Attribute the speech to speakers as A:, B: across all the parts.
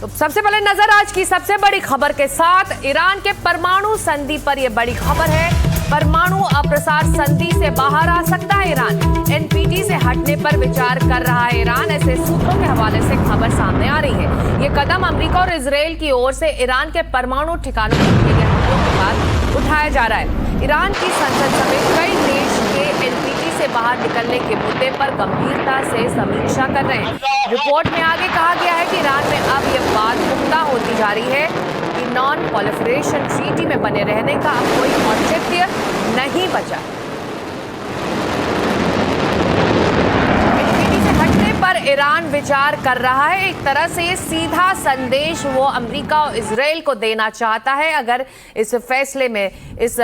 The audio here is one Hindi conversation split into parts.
A: तो सबसे पहले नजर आज की सबसे बड़ी खबर के साथ। ईरान के परमाणु संधि पर यह बड़ी खबर है। परमाणु अप्रसार संधि से बाहर आ सकता है ईरान। एनपीटी से हटने पर विचार कर रहा है ईरान, ऐसे सूत्रों के हवाले से खबर सामने आ रही है। ये कदम अमेरिका और इजरायल की ओर से ईरान के परमाणु ठिकानों पर किए गए हमलों के बाद उठाया जा रहा है। ईरान की संसद समेत कई देश के एनपीटी से बाहर निकलने के मुद्दे पर गंभीरता से समीक्षा कर रहे हैं। रिपोर्ट में आगे कहा गया है कि ईरान में अब यह बात पुख्ता होती जा रही है कि नॉन प्रोलिफरेशन ट्रीटी में बने रहने का अब कोई औचित्य नहीं बचा। एनपीटी से हटने पर ईरान विचार कर रहा है। एक तरह से ये सीधा संदेश वो अमेरिका और इजरायल को देना चाहता है। अगर इस फैसले में, इस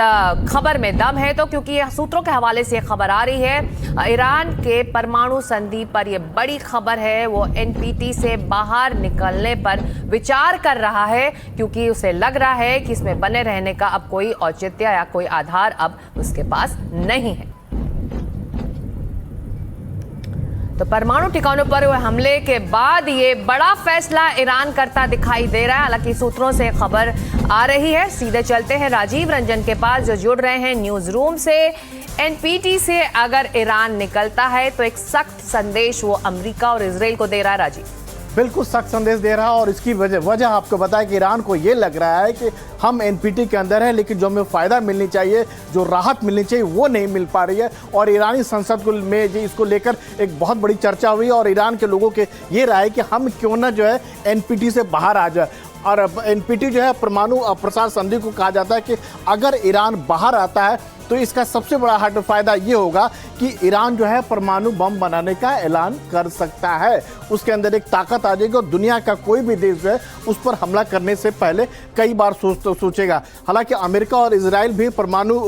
A: खबर में दम है तो, क्योंकि ये सूत्रों के हवाले से खबर आ रही है। ईरान के परमाणु संधि पर यह बड़ी खबर है। वो एनपीटी से बाहर निकलने पर विचार कर रहा है क्योंकि उसे लग रहा है कि इसमें बने रहने का अब कोई औचित्य या कोई आधार अब उसके पास नहीं है। तो परमाणु ठिकानों पर हुए हमले के बाद ये बड़ा फैसला ईरान करता दिखाई दे रहा है। हालांकि सूत्रों से खबर आ रही है। सीधे चलते हैं राजीव रंजन के पास जो जुड़ रहे हैं न्यूज रूम से। एनपीटी से अगर ईरान निकलता है तो एक सख्त संदेश वो अमेरिका और इजरायल को दे रहा है। राजीव,
B: बिल्कुल सख्त संदेश दे रहा है और इसकी वजह आपको बताया कि ईरान को ये लग रहा है कि हम एनपीटी के अंदर हैं, लेकिन जो हमें फ़ायदा मिलनी चाहिए, जो राहत मिलनी चाहिए, वो नहीं मिल पा रही है। और ईरानी संसद में इसको लेकर एक बहुत बड़ी चर्चा हुई और ईरान के लोगों के ये राय कि हम क्यों ना जो है एनपीटी से बाहर आ जाए। और एनपीटी जो है परमाणु अप्रसार संधि को कहा जाता है कि अगर ईरान बाहर आता है तो इसका सबसे बड़ा फायदा ये होगा कि ईरान जो है परमाणु बम बनाने का ऐलान कर सकता है। उसके अंदर एक ताकत आ जाएगी और दुनिया का कोई भी देश जो है उस पर हमला करने से पहले कई बार सोचेगा। हालांकि अमेरिका और इजराइल भी परमाणु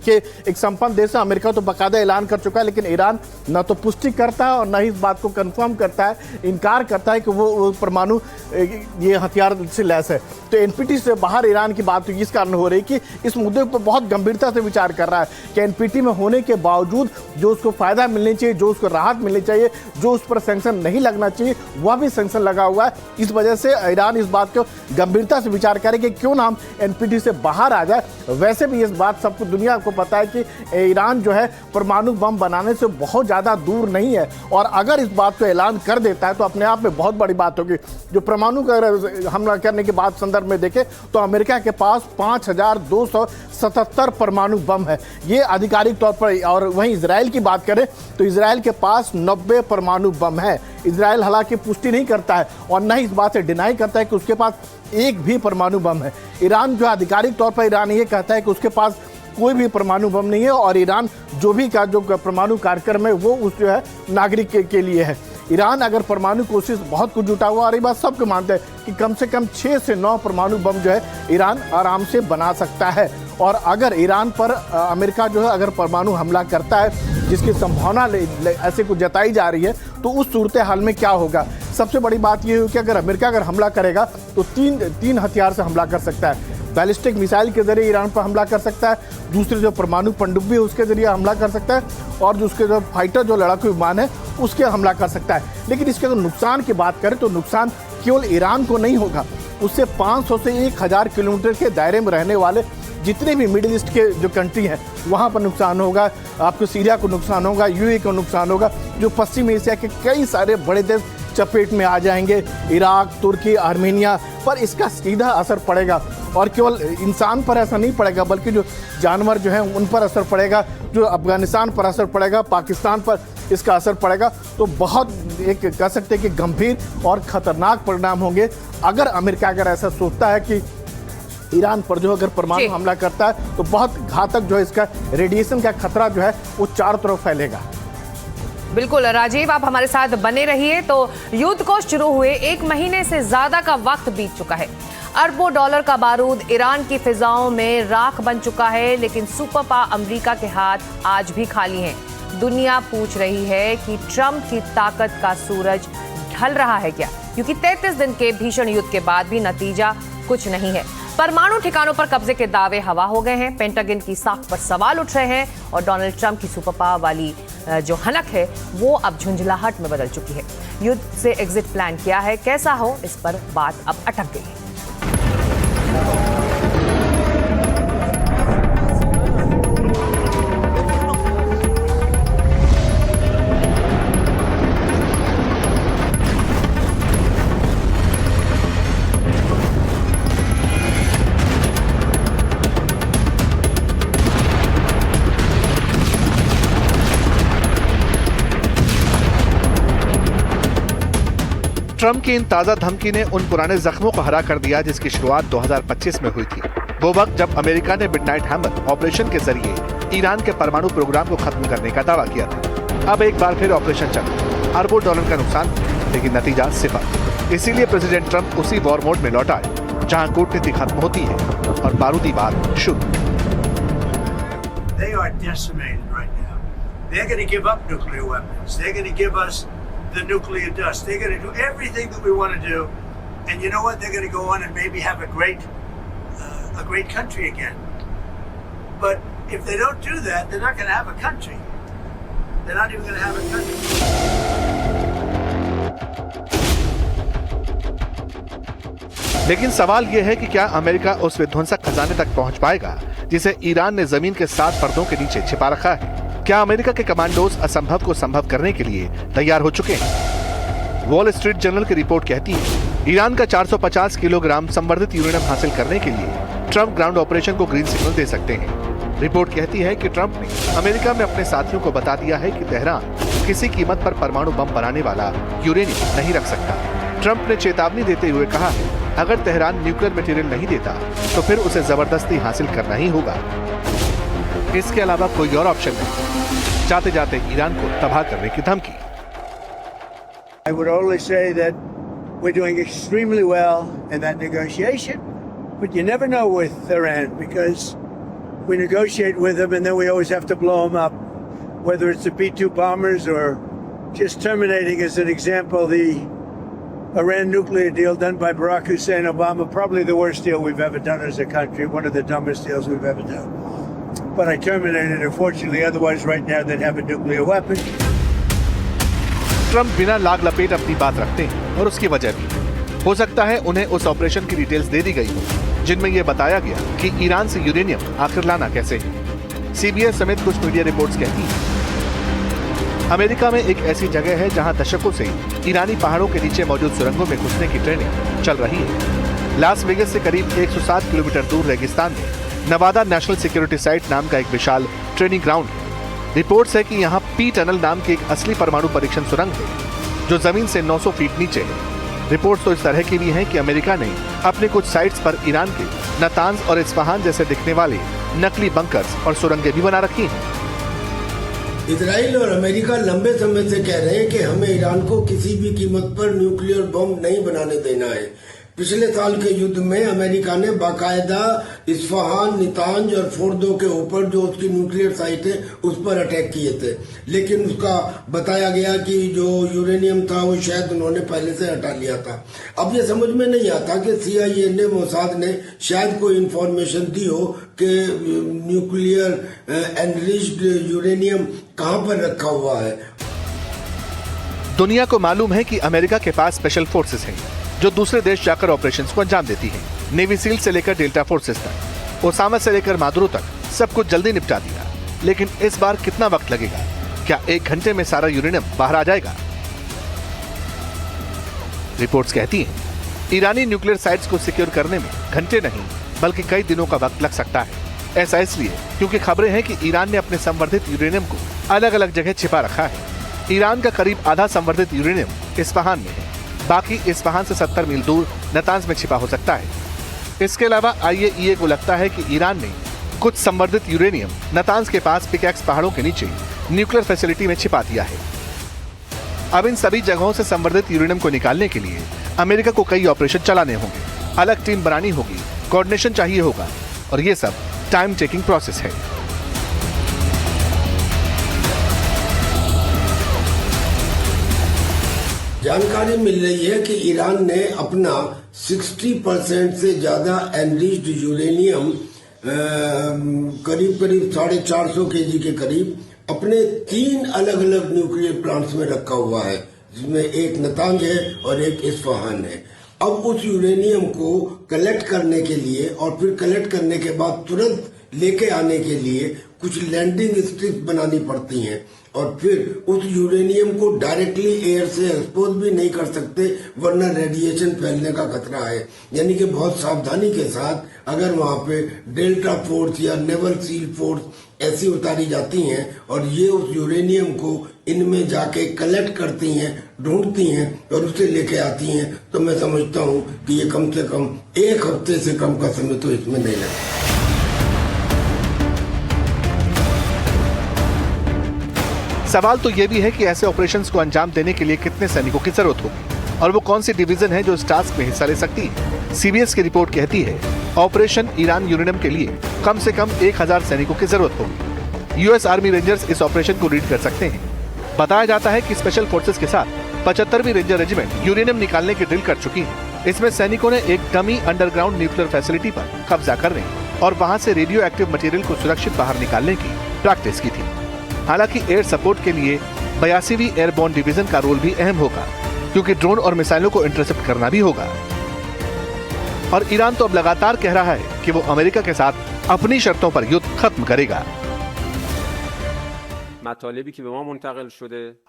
B: के एक संपन्न देश है। अमेरिका तो बाकायदा ऐलान कर चुका है, लेकिन ईरान न तो पुष्टि करता है और न ही इस बात को कंफर्म करता है, इनकार करता है कि वो परमाणु ये हथियार से लैस है। तो एनपीटी से बाहर ईरान की बात इस कारण हो रही कि इस मुद्दे पर बहुत गंभीरता से विचार कर रहा है कि एनपीटी में होने के बावजूद जो उसको फायदा मिलनी चाहिए, जो उसको राहत मिलनी चाहिए, जो उस पर सैंक्शन नहीं लगना चाहिए, वह भी सैंक्शन लगा हुआ है। इस वजह से ईरान इस बात को गंभीरता से विचार करे कि क्यों ना हम एनपीटी से बाहर आ जाए। वैसे भी इस बात सबको दुनिया को पता है कि ईरान जो है परमाणु बम बनाने से बहुत ज़्यादा दूर नहीं है और अगर इस बात को ऐलान कर देता है तो अपने आप में बहुत बड़ी बात होगी। जो परमाणु का हमला करने के बाद संदर्भ में देखें तो अमेरिका के पास 5277 परमाणु बम है, ये आधिकारिक तौर पर। और वहीं इजराइल की बात करें तो इजराइल के पास 90 परमाणु बम है। इजराइल हालांकि पुष्टि नहीं करता है और न ही इस बात से डिनाई करता है कि उसके पास एक भी परमाणु बम है। ईरान जो आधिकारिक तौर पर ईरान ये कहता है कि उसके पास कोई भी परमाणु बम नहीं है और ईरान जो भी का जो परमाणु कार्यक्रम है वो उस जो है नागरिक के लिए है। ईरान अगर परमाणु कोशिश बहुत कुछ जुटा हुआ और ये बात सबको मानते हैं कि कम से कम 6 से 9 परमाणु बम जो है ईरान आराम से बना सकता है। और अगर ईरान पर अमेरिका जो है अगर परमाणु हमला करता है, जिसकी संभावना ऐसे कुछ जताई जा रही है, तो उस सूरत हाल में क्या होगा। सबसे बड़ी बात यह है कि अगर अमेरिका अगर हमला करेगा तो तीन हथियार से हमला कर सकता है। बैलिस्टिक मिसाइल के जरिए ईरान पर हमला कर सकता है, दूसरे जो परमाणु पनडुब्बी है उसके जरिए हमला कर सकता है और जो उसके जो फाइटर जो लड़ाकू विमान है उसके हमला कर सकता है। लेकिन इसके अगर नुकसान की बात करें तो नुकसान केवल ईरान को नहीं होगा, उससे 500 से 1000 किलोमीटर के दायरे में रहने वाले जितने भी मिडिल ईस्ट के जो कंट्री हैं वहाँ पर नुकसान होगा। आपको सीरिया को नुकसान होगा, यूएई को नुकसान होगा, जो पश्चिम एशिया के कई सारे बड़े देश चपेट में आ जाएंगे। इराक, तुर्की, आर्मेनिया पर इसका सीधा असर पड़ेगा और केवल इंसान पर ऐसा नहीं पड़ेगा बल्कि जो जानवर जो हैं उन पर असर पड़ेगा, जो अफगानिस्तान पर असर पड़ेगा, पाकिस्तान पर इसका असर पड़ेगा। तो बहुत एक कह सकते हैं कि गंभीर और ख़तरनाक परिणाम होंगे अगर अमेरिका अगर ऐसा सोचता है कि ईरान पर जो अगर परमाणु हमला करता है तो बहुत घातक जो है इसका रेडिएशन का खतरा जो है वो चारों तरफ फैलेगा।
A: बिल्कुल राजीव, आप हमारे साथ बने रहिए। तो युद्ध को शुरू हुए 1 महीने से ज्यादा का वक्त बीत चुका है। अरबों डॉलर का बारूद ईरान की फिजाओं में राख बन चुका है, लेकिन सुपर पावर अमेरिका के हाथ आज भी खाली हैं। दुनिया पूछ रही है कि ट्रंप की ताकत का सूरज ढल रहा है क्या, क्योंकि 33 दिन के भीषण युद्ध के बाद भी नतीजा कुछ नहीं है। परमाणु ठिकानों पर कब्जे के दावे हवा हो गए हैं। पेंटागन की साख पर सवाल उठ रहे हैं और डोनाल्ड ट्रंप की सुपर पावर वाली जो हनक है वो अब झुंझलाहट में बदल चुकी है। युद्ध से एग्जिट प्लान क्या है, कैसा हो, इस पर बात अब अटक गई है।
C: ट्रंप की इन ताजा धमकी ने उन पुराने जख्मों को हरा कर दिया जिसकी शुरुआत 2025 में हुई थी। वो वक्त जब अमेरिका ने मिडनाइट हैमर ऑपरेशन के जरिए ईरान के परमाणु प्रोग्राम को खत्म करने का दावा किया था। अब एक बार फिर ऑपरेशन चला, अरबों डॉलर का नुकसान, लेकिन नतीजा सिफर। इसीलिए प्रेसिडेंट ट्रंप उसी वॉर मोड में लौट आए जहां कूटनीति खत्म होती है और बारूदी वार शुरू।
D: They are decimated right now. They're going to give up nuclear weapons. They're going to give us the nuclear dust. They're going to do everything that we want to do, and you know what? They're going to go on and maybe have a great country again. But if they don't do that, they're not going to have a country. They're not even going to have a country.
C: लेकिन सवाल यह है कि क्या अमेरिका उस विध्वंसक खजाने तक पहुंच पाएगा जिसे ईरान ने जमीन के 7 पर्दों के नीचे छिपा रखा है? क्या अमेरिका के कमांडोज असंभव को संभव करने के लिए तैयार हो चुके हैं? वॉल स्ट्रीट जर्नल की रिपोर्ट कहती है ईरान का 450 किलोग्राम संवर्धित यूरेनियम हासिल करने के लिए ट्रंप ग्राउंड ऑपरेशन को ग्रीन सिग्नल दे सकते हैं। रिपोर्ट कहती है कि ट्रंप ने अमेरिका में अपने साथियों को बता दिया है कि तेहरान किसी कीमत पर परमाणु बम बनाने वाला यूरेनियम नहीं रख सकता। ट्रंप ने चेतावनी देते हुए कहा है अगर तेहरान न्यूक्लियर मटेरियल नहीं देता तो फिर उसे जबरदस्ती हासिल करना ही होगा। इसके अलावा कोई और ऑप्शन नहीं। जाते जाते ईरान को तबाह करने की धमकी।
D: I would only say that we're doing extremely well in that negotiation, but you never know with Iran because we negotiate with them and then we always have to blow them up, whether it's the B-2 bombers or just terminating, as an example, the Iran nuclear deal done by Barack Hussein Obama, probably the worst deal we've ever done as a country, one of the dumbest deals we've ever done. But I terminated it, fortunately, otherwise right now they'd have a nuclear weapon.
C: Trump बिना लाग लपेट अपनी बात रखते हैं और उसकी वजह भी हो सकता है उन्हें उस ऑपरेशन की डिटेल्स दे दी गई हो जिनमें यह बताया गया कि ईरान से यूरेनियम आखिर लाना कैसे है। सीबीएस समेत कुछ मीडिया रिपोर्ट्स कहती हैं अमेरिका में एक ऐसी जगह है जहां दशकों से ईरानी पहाड़ों के नीचे मौजूद सुरंगों में घुसने की ट्रेनिंग चल रही है। लास वेगस से करीब 107 किलोमीटर दूर रेगिस्तान में नवादा नेशनल सिक्योरिटी साइट नाम का एक विशाल ट्रेनिंग ग्राउंड है। रिपोर्ट्स है कि यहाँ पी टनल नाम की एक असली परमाणु परीक्षण सुरंग है जो जमीन से 900 फीट नीचे है। रिपोर्ट्स तो इस तरह की भी हैं कि अमेरिका ने अपने कुछ साइट्स पर ईरान के नतांज और इस्फहान जैसे दिखने वाले नकली बंकर्स और सुरंगें भी बना रखी हैं।
E: इजराइल और अमेरिका लंबे समय से कह रहे हैं कि हमें ईरान को किसी भी कीमत पर न्यूक्लियर बम नहीं बनाने देना है। पिछले साल के युद्ध में अमेरिका ने बाकायदा इस्फहान, नितांज और फोर्दो के ऊपर जो उसकी न्यूक्लियर साइट है उस पर अटैक किए थे, लेकिन उसका बताया गया कि जो यूरेनियम था वो शायद उन्होंने पहले से हटा लिया था। अब ये समझ में नहीं आता कि CIA ने, मोसाद ने शायद कोई इंफॉर्मेशन दी हो कि न्यूक्लियर एनरिच्ड यूरेनियम कहाँ पर रखा हुआ है।
C: दुनिया को मालूम है कि अमेरिका के पास स्पेशल फोर्सेस हैं जो दूसरे देश जाकर ऑपरेशंस को अंजाम देती हैं। नेवी सील से लेकर डेल्टा फोर्सेस तक, ओसामा से लेकर मादुरो तक सब कुछ जल्दी निपटा दिया। लेकिन इस बार कितना वक्त लगेगा? क्या 1 घंटे में सारा यूरेनियम बाहर आ जाएगा? रिपोर्ट्स कहती हैं ईरानी न्यूक्लियर साइट्स को सिक्योर करने में घंटे नहीं बल्कि कई दिनों का वक्त लग सकता है। ऐसा इसलिए क्योंकि खबरें हैं कि ईरान ने अपने संवर्धित यूरेनियम को अलग अलग जगह छिपा रखा है। ईरान का करीब आधा संवर्धित यूरेनियम इस्फहान में है, बाकी इस्फहान से 70 मील दूर नतांज में छिपा हो सकता है। इसके अलावा IAEA को लगता है कि ईरान ने कुछ संवर्धित यूरेनियम नतांज के पास पिकैक्स पहाड़ों के नीचे न्यूक्लियर फैसिलिटी में छिपा दिया है। अब इन सभी जगहों से संवर्धित यूरेनियम को निकालने के लिए अमेरिका को कई ऑपरेशन चलाने होंगे, अलग टीम बनानी होगी, कोऑर्डिनेशन चाहिए होगा और ये सब टाइम टेकिंग प्रोसेस है।
E: जानकारी मिल रही है कि ईरान ने अपना 60% से ज्यादा एनरिच्ड यूरेनियम करीब 450 केजी के करीब अपने 3 अलग अलग न्यूक्लियर प्लांट्स में रखा हुआ है, जिसमें एक नतांज है और एक इस्फहान है। अब उस यूरेनियम को कलेक्ट करने के लिए और फिर कलेक्ट करने के बाद तुरंत लेके आने के लिए कुछ लैंडिंग स्ट्रिप्स बनानी पड़ती हैं और फिर उस यूरेनियम को डायरेक्टली एयर से एक्सपोज भी नहीं कर सकते, वरना रेडिएशन फैलने का खतरा है। यानी कि बहुत सावधानी के साथ अगर वहां पे डेल्टा फोर्स या नेवल सील फोर्स ऐसी उतारी जाती हैं और ये उस यूरेनियम को इनमें जाके कलेक्ट करती हैं, ढूंढती हैं और उसे लेके आती हैं, तो मैं समझता हूँ कि ये कम से कम 1 हफ्ते से कम का समय तो इसमें नहीं लगता।
C: सवाल तो यह भी है कि ऐसे ऑपरेशंस को अंजाम देने के लिए कितने सैनिकों की जरूरत होगी और वो कौन सी डिवीजन है जो इस टास्क में हिस्सा ले सकती है। सीबीएस की रिपोर्ट कहती है ऑपरेशन ईरान यूरेनियम के लिए कम से कम 1000 सैनिकों की जरूरत होगी। यूएस आर्मी रेंजर्स इस ऑपरेशन को लीड कर सकते हैं। बताया जाता है कि स्पेशल फोर्सेस के साथ 75वीं रेंजर रेजिमेंट यूरेनियम निकालने की ड्रिल कर चुकी है। इसमें सैनिकों ने एक डमी अंडरग्राउंड न्यूक्लियर फैसिलिटी पर कब्जा करने और वहां से रेडियो एक्टिव मटेरियल को सुरक्षित बाहर निकालने की प्रैक्टिस की थी। हालांकि एयर सपोर्ट के लिए 82वीं एयरबोर्न डिवीजन का रोल भी अहम होगा, क्योंकि ड्रोन और मिसाइलों को इंटरसेप्ट करना भी होगा। और ईरान तो अब लगातार कह रहा है कि वो अमेरिका के साथ अपनी शर्तों पर युद्ध खत्म करेगा।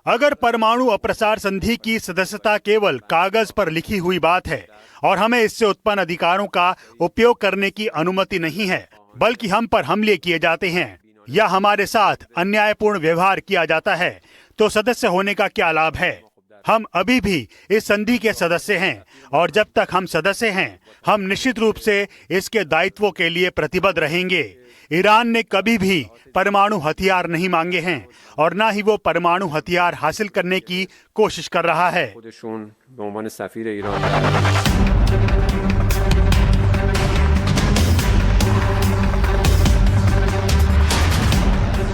F: अगर परमाणु अप्रसार संधि की सदस्यता केवल कागज पर लिखी हुई बात है और हमें इससे उत्पन्न अधिकारों का उपयोग करने की अनुमति नहीं है, बल्कि हम पर हमले किए जाते हैं या हमारे साथ अन्यायपूर्ण व्यवहार किया जाता है, तो सदस्य होने का क्या लाभ है। हम अभी भी इस संधि के सदस्य हैं और जब तक हम सदस्य हैं, हम निश्चित रूप से इसके दायित्वों के लिए प्रतिबद्ध रहेंगे। ईरान ने कभी भी परमाणु हथियार नहीं मांगे हैं और न ही वो परमाणु हथियार हासिल करने की कोशिश कर रहा है।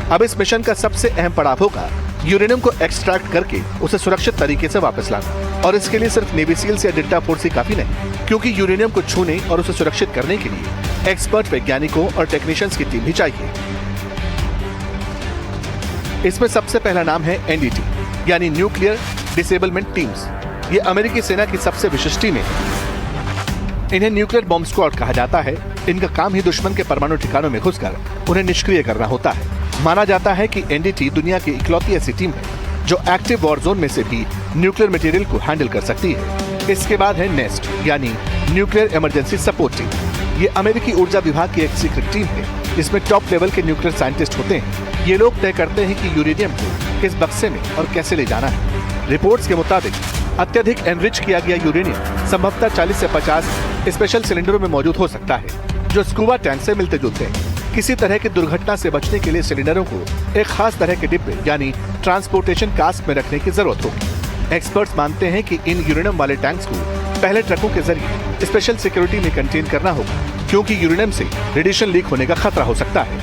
C: अब इस मिशन का सबसे अहम पड़ाव होगा यूरेनियम को एक्सट्रैक्ट करके उसे सुरक्षित तरीके से वापस लाना। और इसके लिए सिर्फ नेवी सील्स या डेल्टा फोर्स ही काफी नहीं, क्योंकि यूरेनियम को छूने और उसे सुरक्षित करने के लिए एक्सपर्ट वैज्ञानिकों और टेक्नीशियंस की टीम भी चाहिए। इसमें सबसे पहला नाम है एनडीटी, यानी न्यूक्लियर डिसेबलमेंट टीम्स। ये अमेरिकी सेना की सबसे विशिष्ट टीम है। इन्हें न्यूक्लियर बॉम्ब स्क्वाड कहा जाता है। इनका काम ही दुश्मन के परमाणु ठिकानों में घुसकर उन्हें निष्क्रिय करना होता है। माना जाता है कि एनडीटी दुनिया की इकलौती ऐसी टीम है जो एक्टिव वॉर जोन में से भी न्यूक्लियर मटेरियल को हैंडल कर सकती है। इसके बाद है नेस्ट, यानी न्यूक्लियर इमरजेंसी सपोर्ट टीम। ये अमेरिकी ऊर्जा विभाग की एक सीक्रेट टीम है जिसमें टॉप लेवल के न्यूक्लियर साइंटिस्ट होते हैं। ये लोग तय करते हैं कि यूरेनियम को किस बक्से में और कैसे ले जाना है। रिपोर्ट्स के मुताबिक अत्यधिक एनरिच किया गया यूरेनियम संभवतः 40 से 50 स्पेशल सिलेंडरों में मौजूद हो सकता है, जो स्कूबा टैंक से मिलते जुलते हैं। किसी तरह की दुर्घटना से बचने के लिए सिलेंडरों को एक खास तरह के डिब्बे यानी ट्रांसपोर्टेशन कास्क में रखने की जरूरत होगी। एक्सपर्ट्स मानते हैं कि इन यूरेनियम वाले टैंक्स को पहले ट्रकों के जरिए स्पेशल सिक्योरिटी में कंटेन करना होगा, क्योंकि यूरेनियम से रेडिएशन लीक होने का खतरा हो सकता है।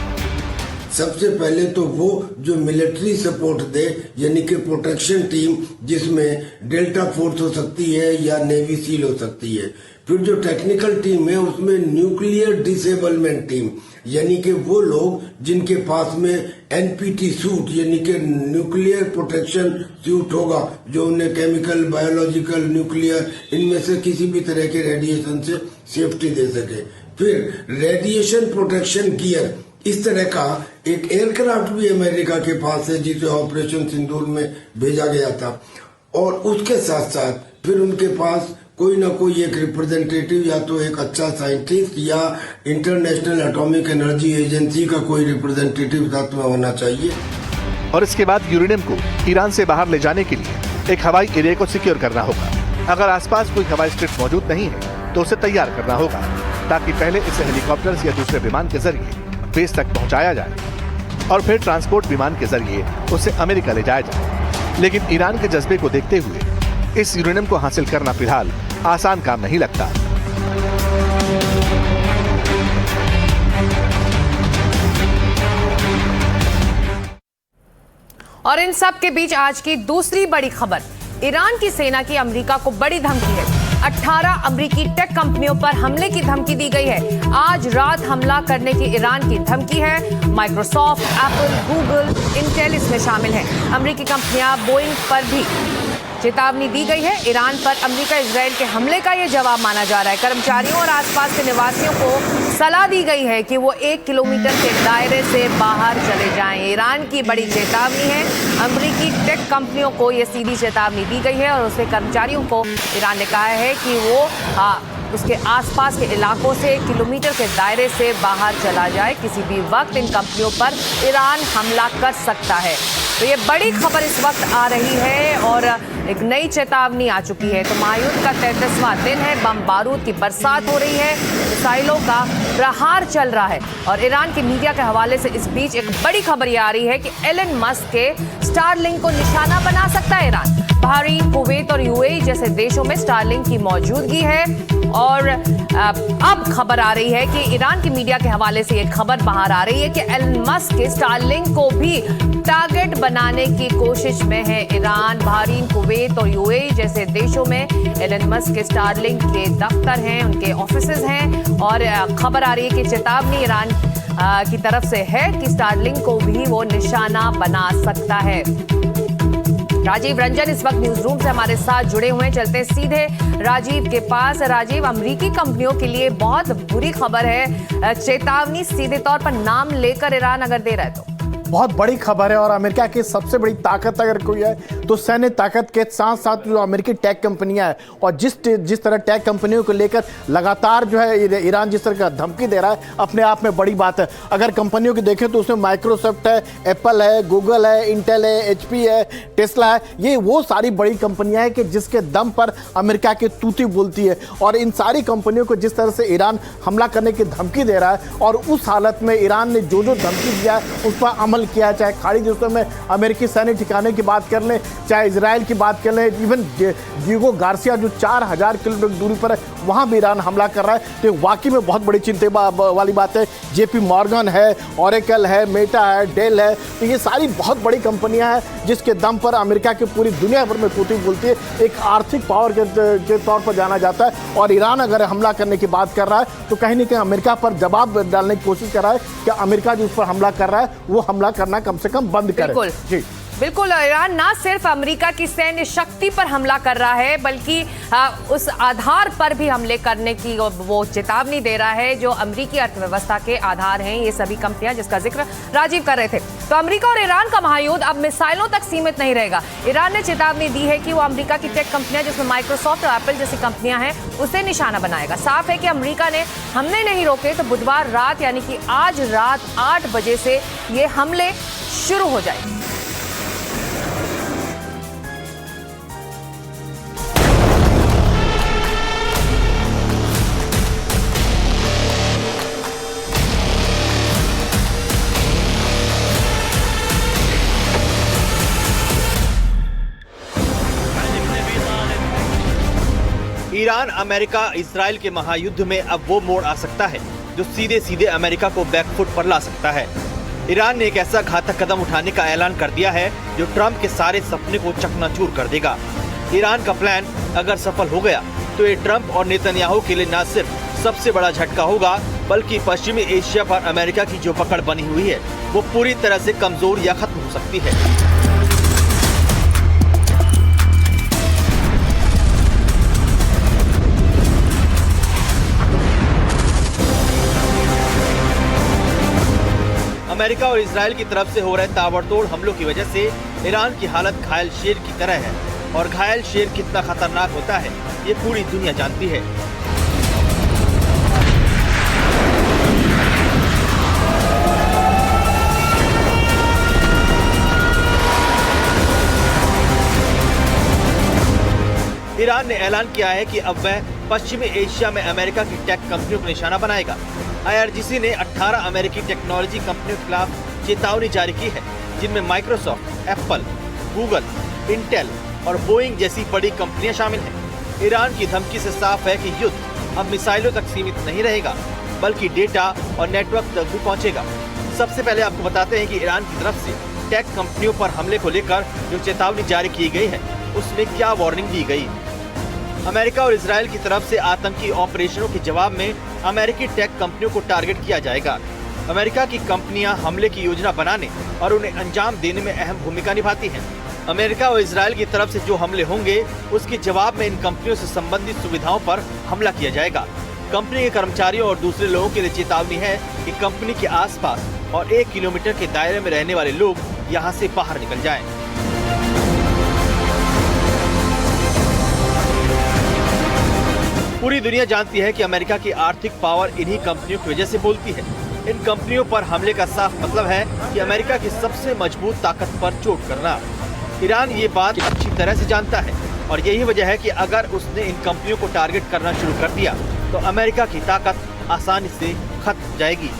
E: सबसे पहले तो वो जो मिलिट्री सपोर्ट दे, यानी कि प्रोटेक्शन टीम, जिसमें डेल्टा फोर्स हो सकती है या नेवी सील हो सकती है। फिर जो टेक्निकल टीम है उसमें न्यूक्लियर डिसेबलमेंट टीम, यानी कि वो लोग जिनके पास में एनपीटी सूट यानी कि न्यूक्लियर प्रोटेक्शन सूट होगा, जो उन्हें केमिकल, बायोलॉजिकल, न्यूक्लियर इनमें से किसी भी तरह के रेडिएशन से सेफ्टी दे सके। फिर रेडिएशन प्रोटेक्शन गियर, इस तरह का एक एयरक्राफ्ट भी अमेरिका के पास है जिसे ऑपरेशन सिंदूर में भेजा गया था। और उसके साथ साथ फिर उनके पास कोई ना कोई एक रिप्रेजेंटेटिव, या तो एक अच्छा साइंटिस्ट या इंटरनेशनल एटॉमिक एनर्जी एजेंसी का कोई रिप्रेजेंटेटिव साथ में होना चाहिए।
C: और इसके बाद यूरेनियम को ईरान से बाहर ले जाने के लिए एक हवाई एरिया को सिक्योर करना होगा। अगर आसपास कोई हवाई स्ट्रिप मौजूद नहीं है तो उसे तैयार करना होगा, ताकि पहले इसे हेलीकॉप्टर्स या दूसरे विमान के जरिए बेस तक पहुंचाया जाए और फिर ट्रांसपोर्ट विमान के जरिए उसे अमेरिका ले जाया जाए। लेकिन ईरान के जज्बे को देखते हुए इस यूरेनियम को हासिल करना फिलहाल आसान काम नहीं लगता।
A: और इन सब के बीच आज की दूसरी बड़ी खबर, ईरान की सेना की अमेरिका को बड़ी धमकी है। 18 अमेरिकी टेक कंपनियों पर हमले की धमकी दी गई है। आज रात हमला करने की ईरान की धमकी है। माइक्रोसॉफ्ट, एप्पल, गूगल, इंटेल इसमें शामिल हैं। अमेरिकी कंपनियां बोइंग पर भी चेतावनी दी गई है। ईरान पर अमेरिका इजराइल के हमले का यह जवाब माना जा रहा है। कर्मचारियों और आसपास के निवासियों को सलाह दी गई है कि वो 1 किलोमीटर के दायरे से बाहर चले जाएं। ईरान की बड़ी चेतावनी है। अमेरिकी टेक कंपनियों को यह सीधी चेतावनी दी गई है और उसके कर्मचारियों को ईरान ने कहा है कि वो उसके आसपास के इलाकों से 1 किलोमीटर के दायरे से बाहर चला जाए। किसी भी वक्त इन कंपनियों पर ईरान हमला कर सकता है। तो ये बड़ी खबर इस वक्त आ रही है और एक नई चेतावनी आ चुकी है। तो महायुद्ध का 33वां दिन है। बम बारूद की बरसात हो रही है। मिसाइलों का प्रहार चल रहा है और ईरान की मीडिया के हवाले से इस बीच एक बड़ी खबर ये आ रही है कि एलन मस्क के स्टारलिंक को निशाना बना सकता है ईरान। बहरीन, कुवैत और यूएई जैसे देशों में स्टारलिंक की मौजूदगी है और अब खबर आ रही है कि ईरान की मीडिया के हवाले से एक खबर बाहर आ रही है कि एलन मस्क के स्टारलिंक को भी टारगेट बनाने की कोशिश में है ईरान। बहरीन, कुवैत और यूएई जैसे देशों में एलन मस्क के स्टारलिंक के दफ्तर हैं, उनके ऑफिसेज हैं और खबर आ रही है कि चेतावनी ईरान की तरफ से है कि स्टारलिंक को भी वो निशाना बना सकता है। राजीव रंजन इस वक्त न्यूज रूम से हमारे साथ जुड़े हुए हैं। चलते सीधे राजीव के पास। राजीव, अमेरिकी कंपनियों के लिए बहुत बुरी खबर है। चेतावनी सीधे तौर पर नाम लेकर ईरान अगर दे रहा है तो
B: बहुत बड़ी खबर है और अमेरिका की सबसे बड़ी ताकत अगर कोई है तो सैन्य ताकत के साथ साथ जो अमेरिकी टेक कंपनियां हैं और जिस तरह टेक कंपनियों को लेकर लगातार जो है ईरान जिस तरह का धमकी दे रहा है, अपने आप में बड़ी बात है। अगर कंपनियों की देखें तो उसमें माइक्रोसॉफ्ट है, एप्पल है, गूगल है, इंटेल है, HP है, टेस्ला है। ये वो सारी बड़ी कंपनियां हैं कि जिसके दम पर अमेरिका की तूती बोलती है और इन सारी कंपनियों को जिस तरह से ईरान हमला करने की धमकी दे रहा है और उस हालत में ईरान ने जो धमकी दिया है उस पर अमल किया, चाहे खाड़ी देशों में अमेरिकी सैन्य ठिकाने की बात कर लें, चाहे इजराइल की बात कर लें, इवन डिएगो गार्सिया जो 4000 किलोमीटर दूरी पर है वहां भी ईरान हमला कर रहा है। तो वाकई में बहुत बड़ी चिंता वाली बात है। JP मॉर्गन है, ओरेकल है, मेटा है, डेल है, तो ये सारी बहुत बड़ी कंपनियां हैं जिसके दम पर अमेरिका की पूरी दुनिया भर में तूती बोलती है। एक आर्थिक पावर के तौर पर जाना जाता है और ईरान अगर हमला करने की बात कर रहा है तो कहीं ना कहीं अमेरिका पर दबाव डालने की कोशिश कर रहा है कि अमेरिका जो उस पर हमला कर रहा है वो हमला करना कम से कम बंद करे। जी
A: बिल्कुल, ईरान ना सिर्फ अमेरिका की सैन्य शक्ति पर हमला कर रहा है बल्कि उस आधार पर भी हमले करने की वो चेतावनी दे रहा है जो अमेरिकी अर्थव्यवस्था के आधार हैं ये सभी कंपनियां जिसका जिक्र राजीव कर रहे थे। तो अमेरिका और ईरान का महायुद्ध अब मिसाइलों तक सीमित नहीं रहेगा। ईरान ने चेतावनी दी है कि वो अमेरिका की टेक कंपनियां जिसमें माइक्रोसॉफ्ट और एप्पल जैसी कंपनियां हैं उसे निशाना बनाएगा। साफ है कि अमेरिका ने हमले नहीं रोके तो बुधवार रात यानी कि आज रात 8 बजे से ये हमले शुरू हो जाएंगे।
G: ईरान अमेरिका इजराइल के महायुद्ध में अब वो मोड़ आ सकता है जो सीधे सीधे अमेरिका को बैकफुट पर ला सकता है। ईरान ने एक ऐसा घातक कदम उठाने का ऐलान कर दिया है जो ट्रंप के सारे सपने को चकनाचूर कर देगा। ईरान का प्लान अगर सफल हो गया तो ये ट्रंप और नेतन्याहू के लिए न सिर्फ सबसे बड़ा झटका होगा बल्कि पश्चिमी एशिया पर अमेरिका की जो पकड़ बनी हुई है वो पूरी तरह से कमजोर या खत्म हो सकती है। अमेरिका और इजराइल की तरफ से हो रहे ताबड़तोड़ हमलों की वजह से ईरान की हालत घायल शेर की तरह है और घायल शेर कितना खतरनाक होता है ये पूरी दुनिया जानती है। ईरान ने ऐलान किया है कि अब वह पश्चिमी एशिया में अमेरिका की टेक कंपनियों को निशाना बनाएगा। IRGC ने 18 अमेरिकी टेक्नोलॉजी कंपनियों के खिलाफ चेतावनी जारी की है जिनमें माइक्रोसॉफ्ट, एप्पल, गूगल, इंटेल और बोइंग जैसी बड़ी कंपनियां शामिल हैं। ईरान की धमकी से साफ है कि युद्ध अब मिसाइलों तक सीमित नहीं रहेगा बल्कि डेटा और नेटवर्क तक भी पहुंचेगा। सबसे पहले आपको बताते हैं कि ईरान की तरफ से टेक कंपनियों पर हमले को लेकर जो चेतावनी जारी की गई है उसमें क्या वार्निंग दी गई। अमेरिका और इजराइल की तरफ से आतंकी ऑपरेशनों के जवाब में अमेरिकी टेक कंपनियों को टारगेट किया जाएगा। अमेरिका की कंपनियां हमले की योजना बनाने और उन्हें अंजाम देने में अहम भूमिका निभाती हैं। अमेरिका और इजराइल की तरफ से जो हमले होंगे उसके जवाब में इन कंपनियों से संबंधित सुविधाओं पर हमला किया जाएगा। कंपनी के कर्मचारियों और दूसरे लोगों के लिए चेतावनी है कि कंपनी के आसपास और 1 किलोमीटर के दायरे में रहने वाले लोग यहां से बाहर निकल जाएं। पूरी दुनिया जानती है कि अमेरिका की आर्थिक पावर इन्हीं कंपनियों की वजह से बोलती है। इन कंपनियों पर हमले का साफ मतलब है कि अमेरिका की सबसे मजबूत ताकत पर चोट करना। ईरान ये बात अच्छी तरह से जानता है और यही वजह है कि अगर उसने इन कंपनियों को टारगेट करना शुरू कर दिया तो अमेरिका की ताकत आसानी से खत्म हो जाएगी।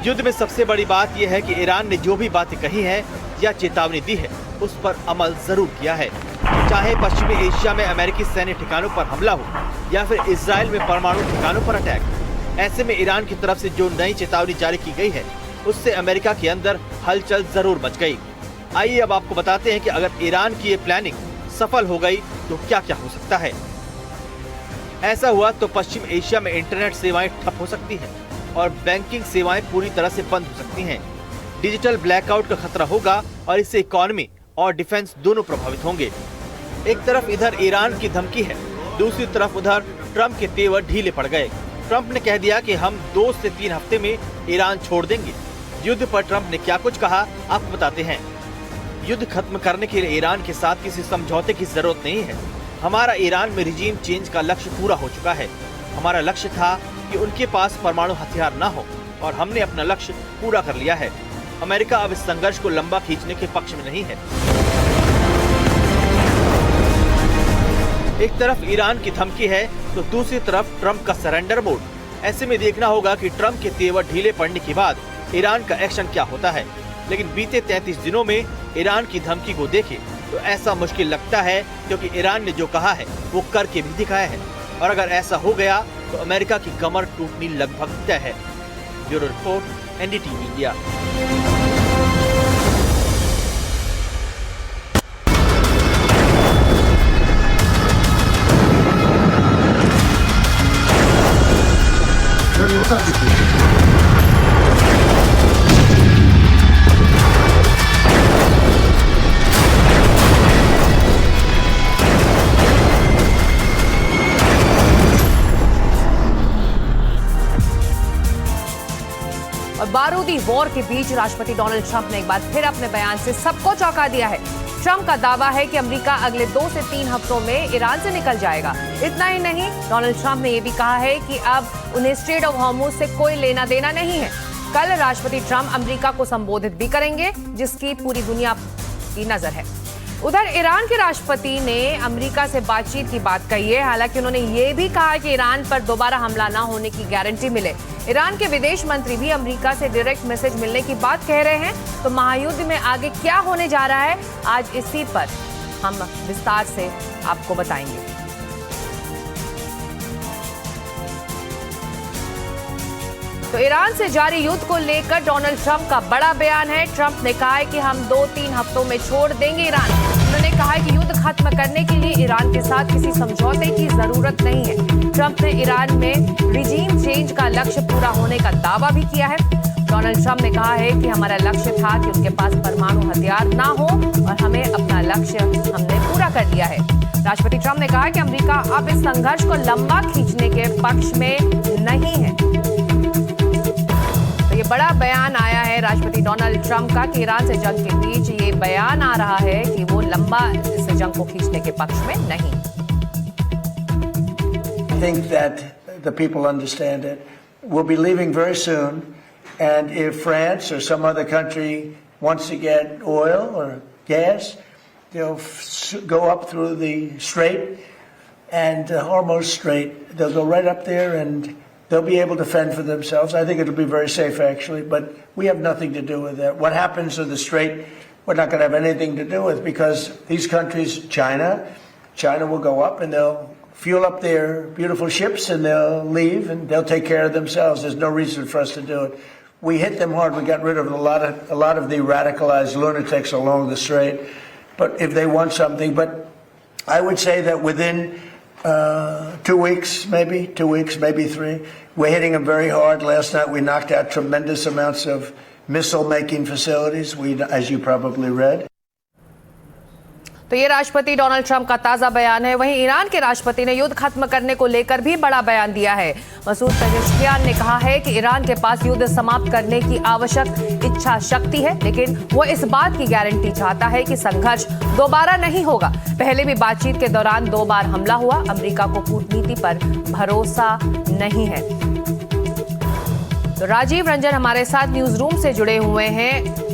G: युद्ध में सबसे बड़ी बात यह है कि ईरान ने जो भी बातें कही हैं या चेतावनी दी है उस पर अमल जरूर किया है। चाहे पश्चिमी एशिया में अमेरिकी सैन्य ठिकानों पर हमला हो या फिर इजराइल में परमाणु ठिकानों पर अटैक, ऐसे में ईरान की तरफ से जो नई चेतावनी जारी की गई है उससे अमेरिका के अंदर हलचल जरूर मच गई। आइए अब आपको बताते हैं कि अगर ईरान की ये प्लानिंग सफल हो गई तो क्या क्या हो सकता है। ऐसा हुआ तो पश्चिम एशिया में इंटरनेट सेवाएं ठप हो सकती हैं और बैंकिंग सेवाएं पूरी तरह से बंद हो सकती हैं। डिजिटल ब्लैकआउट का खतरा होगा और इससे इकोनॉमी और डिफेंस दोनों प्रभावित होंगे। एक तरफ इधर ईरान की धमकी है, दूसरी तरफ उधर ट्रंप के तेवर ढीले पड़ गए। ट्रंप ने कह दिया कि हम 2 से 3 हफ्ते में ईरान छोड़ देंगे। युद्ध पर ट्रंप ने क्या कुछ कहा आपको बताते हैं। युद्ध खत्म करने के लिए ईरान के साथ किसी समझौते की जरूरत नहीं है। हमारा ईरान में रिजीम चेंज का लक्ष्य पूरा हो चुका है। हमारा लक्ष्य था कि उनके पास परमाणु हथियार न हो और हमने अपना लक्ष्य पूरा कर लिया है। अमेरिका अब इस संघर्ष को लंबा खींचने के पक्ष में नहीं है। एक तरफ ईरान की धमकी है तो दूसरी तरफ ट्रंप का सरेंडर मोड। ऐसे में देखना होगा कि ट्रंप के तेवर ढीले पड़ने के बाद ईरान का एक्शन क्या होता है। लेकिन बीते 33 दिनों में ईरान की धमकी को देखें तो ऐसा मुश्किल लगता है, क्योंकि ईरान ने जो कहा है वो करके भी दिखाया है और अगर ऐसा हो गया तो अमेरिका की कमर टूटनी लगभग तय है। Bureau report, NDTV India.
A: और बारूदी वॉर के बीच राष्ट्रपति डोनाल्ड ट्रंप ने एक बार फिर अपने बयान से सबको चौंका दिया है। ट्रंप का दावा है कि अमेरिका अगले 2 से 3 हफ्तों में ईरान से निकल जाएगा। इतना ही नहीं, डोनाल्ड ट्रंप ने यह भी कहा है कि अब उन्हें स्ट्रेट ऑफ हॉर्मुज से कोई लेना देना नहीं है। कल राष्ट्रपति ट्रंप अमेरिका को संबोधित भी करेंगे, जिसकी पूरी दुनिया की नजर है। उधर ईरान के राष्ट्रपति ने अमेरिका से बातचीत की बात कही है। हालांकि उन्होंने ये भी कहा कि ईरान पर दोबारा हमला ना होने की गारंटी मिले। ईरान के विदेश मंत्री भी अमेरिका से डायरेक्ट मैसेज मिलने की बात कह रहे हैं। तो महायुद्ध में आगे क्या होने जा रहा है, आज इसी पर हम विस्तार से आपको बताएंगे। तो ईरान से जारी युद्ध को लेकर डोनाल्ड ट्रंप का बड़ा बयान है। ट्रंप ने कहा है कि हम 2-3 हफ्तों में छोड़ देंगे ईरान। उन्होंने कहा है कि युद्ध खत्म करने के लिए ईरान के साथ किसी समझौते की जरूरत नहीं है। ट्रंप ने ईरान में रिजीम चेंज का लक्ष्य पूरा होने का दावा भी किया है। डोनाल्ड ट्रंप ने कहा है कि हमारा लक्ष्य था कि उनके पास परमाणु हथियार ना हो और हमें अपना लक्ष्य हमने पूरा कर लिया है। राष्ट्रपति ट्रंप ने कहा कि अमेरिका अब इस संघर्ष को लंबा खींचने के पक्ष में नहीं है। ये बड़ा बयान आया है राष्ट्रपति डोनाल्ड ट्रंप का कि ईरान से जंग के बीच ये बयान आ रहा है कि वो लंबा इस जंग को खींचने के पक्ष में नहीं।
D: I think that the people understand it. We'll be leaving very soon, and if France or some other country wants to get oil or gas, they'll go up through the Strait and Hormuz Strait. They'll go right up there and they'll be able to fend for themselves. I think it'll be very safe, actually, but we have nothing to do with that. What happens to the Strait, we're not going to have anything to do with, because these countries, China will go up and they'll fuel up their beautiful ships and they'll leave and they'll take care of themselves. There's no reason for us to do it. We hit them hard. We got rid of a lot of the radicalized lunatics along the strait. But if they want something, but I would say that within 2 weeks, maybe 3, we're hitting them very hard. Last night we knocked out tremendous amounts of missile-making facilities. As you probably read.
A: तो ये राष्ट्रपति डोनाल्ड ट्रंप का ताजा बयान है। वहीं ईरान के राष्ट्रपति ने युद्ध खत्म करने को लेकर भी बड़ा बयान दिया है। मसूद पेजेश्कियान ने कहा है कि ईरान के पास युद्ध समाप्त करने की आवश्यक इच्छा शक्ति है, लेकिन वो इस बात की गारंटी चाहता है कि संघर्ष दोबारा नहीं होगा। पहले भी बातचीत के दौरान 2 बार हमला हुआ। अमेरिका को कूटनीति पर भरोसा नहीं है। तो राजीव रंजन हमारे साथ न्यूज रूम से जुड़े हुए हैं।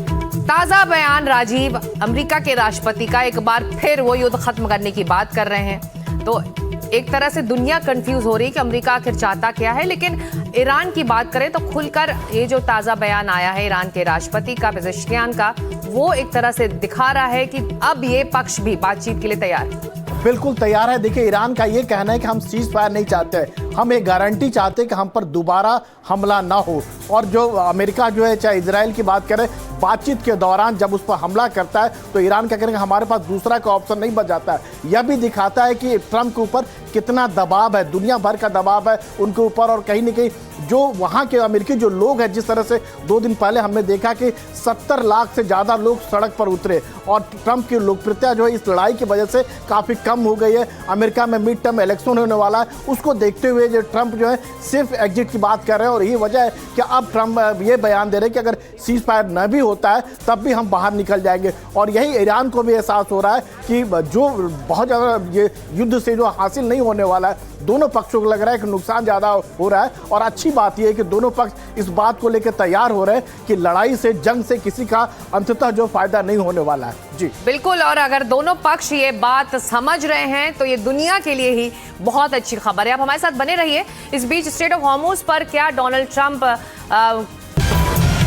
A: ताजा बयान राजीव, अमेरिका के राष्ट्रपति का एक बार फिर वो युद्ध खत्म करने की बात कर रहे हैं। तो एक तरह से दुनिया कंफ्यूज हो रही है कि अमेरिका आखिर चाहता क्या है। लेकिन ईरान की बात करें तो खुलकर ये जो ताजा बयान आया है ईरान के राष्ट्रपति का, पेजेश्कियान का, वो एक तरह से दिखा रहा है कि अब ये पक्ष भी बातचीत के लिए तैयार है।
B: बिल्कुल तैयार है। देखिए, ईरान का ये कहना है कि हम सीज फायर नहीं चाहते, हम एक गारंटी चाहते हैं कि हम पर दोबारा हमला ना हो। और जो अमेरिका जो है, चाहे इजराइल की बात करें, बातचीत के दौरान जब उस पर हमला करता है तो ईरान क्या करेंगे, हमारे पास दूसरा का ऑप्शन नहीं बच जाता है। यह भी दिखाता है कि ट्रंप के ऊपर कितना दबाव है, दुनिया भर का दबाव है उनके ऊपर। और कहीं ना कहीं जो वहाँ के अमेरिकी जो लोग हैं, जिस तरह से 2 दिन पहले हमने देखा कि 70 लाख से ज़्यादा लोग सड़क पर उतरे और ट्रंप की लोकप्रियता जो है इस लड़ाई की वजह से काफ़ी कम हो गई है। अमेरिका में मिड टर्म इलेक्शन होने वाला है, उसको देखते हुए जो ट्रंप जो है सिर्फ एग्जिट की बात कर रहे हैं। और यही वजह है कि अब ट्रंप ये बयान दे रहे हैं कि अगर सीज फायर न भी होता है तब भी हम बाहर निकल जाएंगे। और यही ईरान को भी एहसास हो रहा है कि जो बहुत ज़्यादा ये युद्ध से जो हासिल नहीं होने वाला है, दोनों पक्षों को लग रहा है कि नुकसान ज़्यादा हो रहा है। और अच्छी बात यह है कि दोनों पक्ष इस बात को लेकर तैयार हो रहे हैं कि लड़ाई से, जंग से किसी का अंततः जो फायदा नहीं होने वाला है। जी
A: बिल्कुल। और अगर दोनों पक्ष ये बात समझ रहे हैं तो ये दुनिया के लिए ही बहुत अच्छी खबर है। आप हमारे साथ बने रहिए। इस बीच स्ट्रेट ऑफ हॉर्मुज पर क्या डोनाल्ड ट्रंप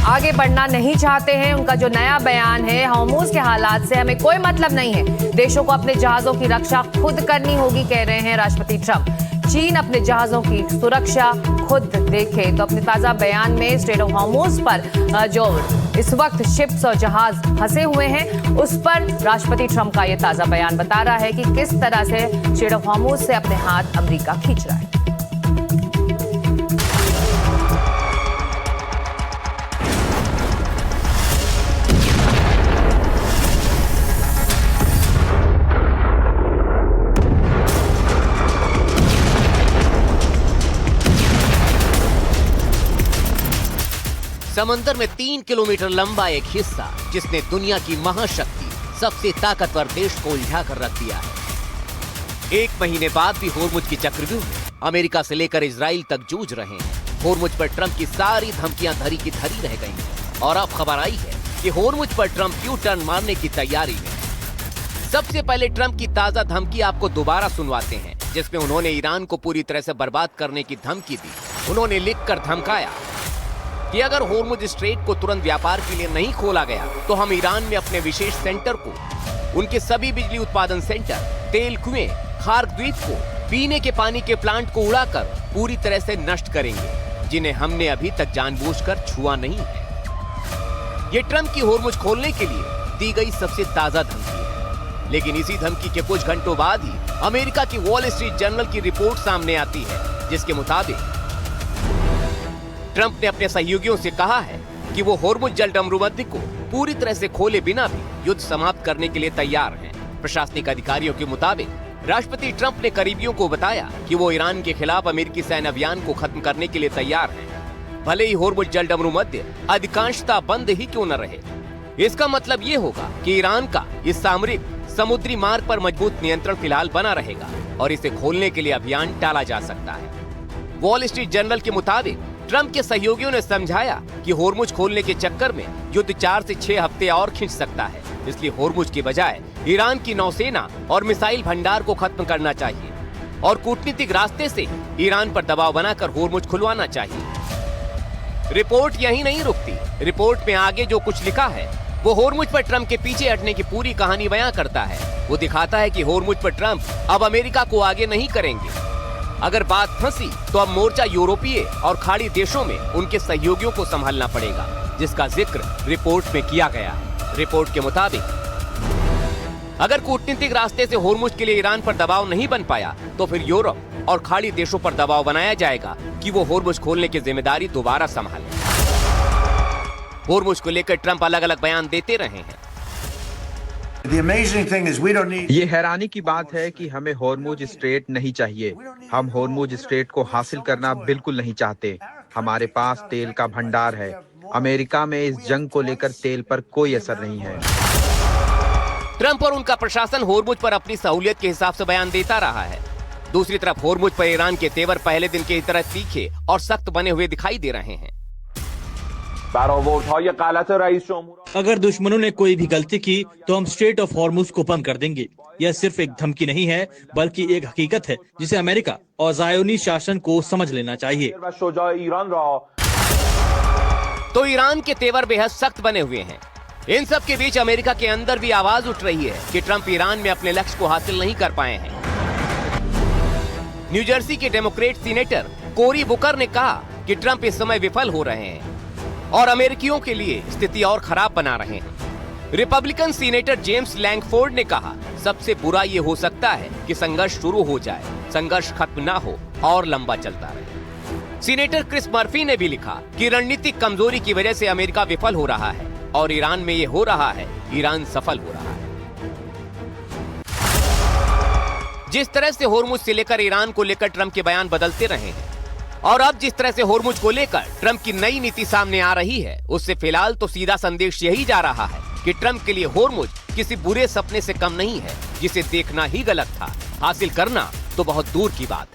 A: आगे बढ़ना नहीं चाहते हैं? उनका जो नया बयान है, हॉर्मुज के हालात से हमें कोई मतलब नहीं है, देशों को अपने जहाजों की रक्षा खुद करनी होगी, कह रहे हैं राष्ट्रपति ट्रंप। चीन अपने जहाजों की सुरक्षा खुद देखे। तो अपने ताजा बयान में स्ट्रेट ऑफ हॉर्मुज पर जो इस वक्त शिप्स और जहाज फंसे हुए हैं, उस पर राष्ट्रपति ट्रंप का यह ताजा बयान बता रहा है कि किस तरह से स्ट्रेट ऑफ हॉर्मुज से अपने हाथ अमेरिका खींच रहा है।
H: समंदर में 3 किलोमीटर लंबा एक हिस्सा जिसने दुनिया की महाशक्ति, सबसे ताकतवर देश को उलझा कर रख दिया है। 1 महीने बाद भी होर्मुज की चक्रव्यूह में अमेरिका से लेकर इजराइल तक जूझ रहे हैं। होर्मुज पर ट्रंप की सारी धमकियां धरी की धरी रह गई हैं। और अब खबर आई है कि होर्मुज पर ट्रंप यू टर्न मारने की तैयारी में। सबसे पहले ट्रंप की ताजा धमकी आपको दोबारा सुनवाते हैं, जिसमें उन्होंने ईरान को पूरी तरह से बर्बाद करने की धमकी दी। उन्होंने लिखकर धमकाया कि अगर होर्मुज स्ट्रेट को तुरंत व्यापार के लिए नहीं खोला गया तो हम ईरान में अपने विशेष सेंटर को, उनके सभी बिजली उत्पादन सेंटर, तेल कुएं, खार्क द्वीप को, पीने के पानी के प्लांट को उड़ाकर पूरी तरह से नष्ट करेंगे, जिन्हें हमने अभी तक जानबूझकर छुआ नहीं है। ये ट्रंप की होर्मुज खोलने के लिए दी गई सबसे ताजा धमकी है। लेकिन इसी धमकी के कुछ घंटों बाद ही अमेरिका की वॉल स्ट्रीट जर्नल की रिपोर्ट सामने आती है, जिसके मुताबिक ट्रंप ने अपने सहयोगियों से कहा है कि वो होर्मुज जलडमरूमध्य को पूरी तरह से खोले बिना भी युद्ध समाप्त करने के लिए तैयार हैं। प्रशासनिक अधिकारियों के मुताबिक राष्ट्रपति ट्रंप ने करीबियों को बताया कि वो ईरान के खिलाफ अमेरिकी सैन्य अभियान को खत्म करने के लिए तैयार हैं, भले ही होर्मुज जलडमरूमध्य अधिकांशतः बंद ही क्यों न रहे। इसका मतलब ये होगा कि ईरान का इस सामरिक समुद्री मार्ग पर मजबूत नियंत्रण फिलहाल बना रहेगा और इसे खोलने के लिए अभियान टाला जा सकता है। वॉल स्ट्रीट जर्नल के मुताबिक ट्रंप के सहयोगियों ने समझाया कि होर्मुज खोलने के चक्कर में युद्ध 4 से 6 हफ्ते और खींच सकता है, इसलिए होर्मुज के बजाय ईरान की नौसेना और मिसाइल भंडार को खत्म करना चाहिए और कूटनीतिक रास्ते से ईरान पर दबाव बनाकर होर्मुज खुलवाना चाहिए। रिपोर्ट यही नहीं रुकती। रिपोर्ट में आगे जो कुछ लिखा है वो होर्मुज पर ट्रंप के पीछे हटने की पूरी कहानी बयां करता है। वो दिखाता है कि होर्मुज पर ट्रंप अब अमेरिका को आगे नहीं करेंगे। अगर बात फंसी तो अब मोर्चा यूरोपीय और खाड़ी देशों में उनके सहयोगियों को संभालना पड़ेगा, जिसका जिक्र रिपोर्ट में किया गया है। रिपोर्ट के मुताबिक अगर कूटनीतिक रास्ते से होर्मुज के लिए ईरान पर दबाव नहीं बन पाया तो फिर यूरोप और खाड़ी देशों पर दबाव बनाया जाएगा कि वो होर्मुज खोलने की जिम्मेदारी दोबारा संभालें। होर्मुज को लेकर ट्रंप अलग अलग बयान देते रहे हैं।
I: ये हैरानी की बात है कि हमें होर्मुज स्ट्रेट नहीं चाहिए। हम होर्मुज स्ट्रेट को हासिल करना बिल्कुल नहीं चाहते। हमारे पास तेल का भंडार है। अमेरिका में इस जंग को लेकर तेल पर कोई असर नहीं है।
H: ट्रंप और उनका प्रशासन होर्मुज पर अपनी सहूलियत के हिसाब से बयान देता रहा है। दूसरी तरफ होर्मुज पर ईरान के तेवर पहले दिन की तरह तीखे और सख्त बने हुए दिखाई दे रहे हैं।
J: अगर दुश्मनों ने कोई भी गलती की तो हम स्ट्रेट ऑफ हॉर्मुज को बंद कर देंगे। यह सिर्फ एक धमकी नहीं है, बल्कि एक हकीकत है जिसे अमेरिका और ज़ायोनी शासन को समझ लेना चाहिए।
H: तो ईरान के तेवर बेहद सख्त बने हुए हैं। इन सब के बीच अमेरिका के अंदर भी आवाज उठ रही है कि ट्रंप ईरान में अपने लक्ष्य को हासिल नहीं कर पाए हैं। न्यू जर्सी के डेमोक्रेट सीनेटर कोरी बुकर ने कहा कि ट्रंप इस समय विफल हो रहे हैं और अमेरिकियों के लिए स्थिति और खराब बना रहे हैं। रिपब्लिकन सीनेटर जेम्स लैंगफोर्ड ने कहा, सबसे बुरा ये हो सकता है कि संघर्ष शुरू हो जाए, संघर्ष खत्म ना हो और लंबा चलता रहे। सीनेटर क्रिस मर्फी ने भी लिखा कि रणनीतिक कमजोरी की वजह से अमेरिका विफल हो रहा है और ईरान में ये हो रहा है, ईरान सफल हो रहा है। जिस तरह से होर्मुज से लेकर ईरान को लेकर ट्रंप के बयान बदलते रहे हैं और अब जिस तरह से होर्मुज को लेकर ट्रंप की नई नीति सामने आ रही है, उससे फिलहाल तो सीधा संदेश यही जा रहा है कि ट्रंप के लिए होर्मुज किसी बुरे सपने से कम नहीं है, जिसे देखना ही गलत था, हासिल करना तो बहुत दूर की बात।